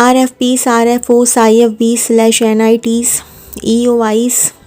RFPs، RFOs، IFBs/NITs، EOIs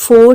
4،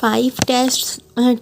5،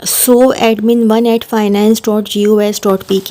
so@admin1@finance.gos.pk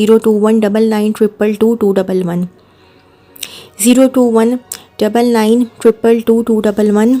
02199222211 02199222211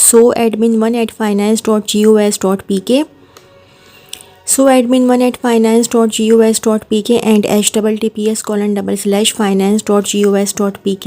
so@admin1@finance.gos.pk so@admin1@finance.gos.pk and https://finance.gos.pk/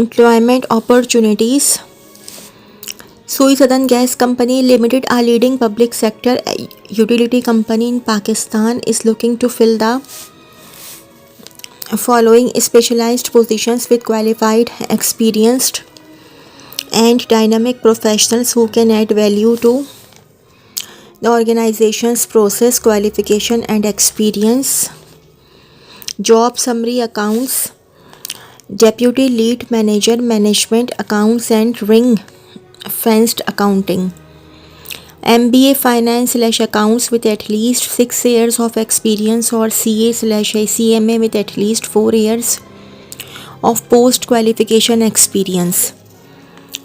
employment opportunities. Sui Southern Gas Company Limited, a leading public sector utility company in Pakistan, is looking to fill the following specialized positions with qualified, experienced and dynamic professionals who can add value to the organization's process, qualification and experience. Job summary: accounts deputy lead manager, management accounts and ring fenced accounting. MBA finance/accounts with at least 6 years of experience or CA/CMA with at least 4 years of post qualification experience.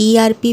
ERP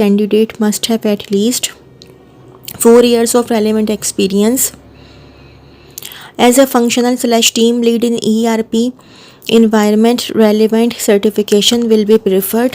Candidate must have at least 4 years of relevant experience as a functional/team lead in ERP environment. Relevant certification will be preferred.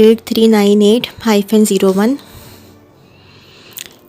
8398-01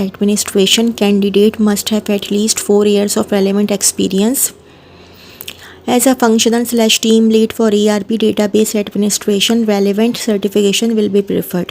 administration. Candidate must have at least 4 years of relevant experience as a functional/team lead for ERP database administration. Relevant certification will be preferred.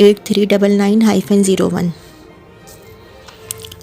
8399-01۔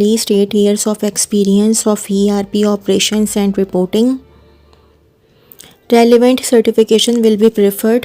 least 8 years of experience of ERP operations and reporting. Relevant certification will be preferred.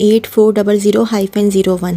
8400-01۔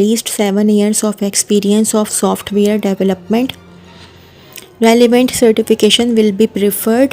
least 7 years of experience of software development. Relevant certification will be preferred.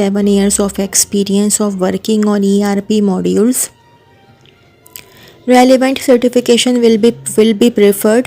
7 years of experience of working on ERP modules. Relevant certification will be preferred.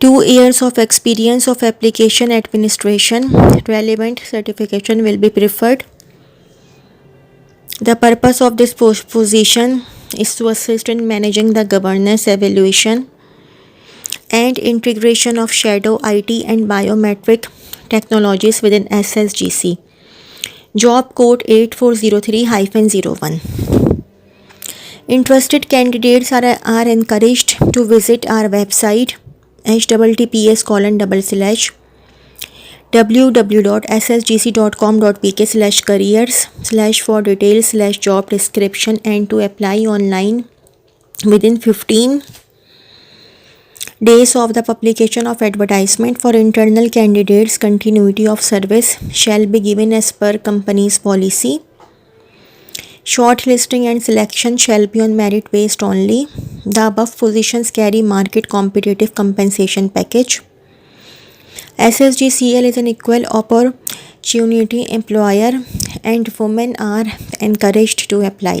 2 years of experience of application administration. Relevant certification will be preferred. The purpose of this position is to assist in managing the governance, evaluation and integration of shadow IT and biometric technologies within SSGC. Job code 8403-01. Interested candidates are encouraged to visit our website https://www.ssgc.com.pk/careers/ for details/job description and to apply online within 15 days of the publication of advertisement. For internal candidates, continuity of service shall be given as per company's policy. Shortlisting and selection shall be on merit based only. The above positions carry market competitive compensation package. SSGCL is an equal opportunity employer and women are encouraged to apply.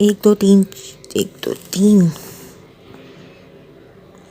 1 2 3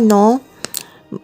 9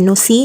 NOC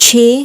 6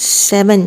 7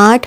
8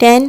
10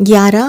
11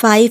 5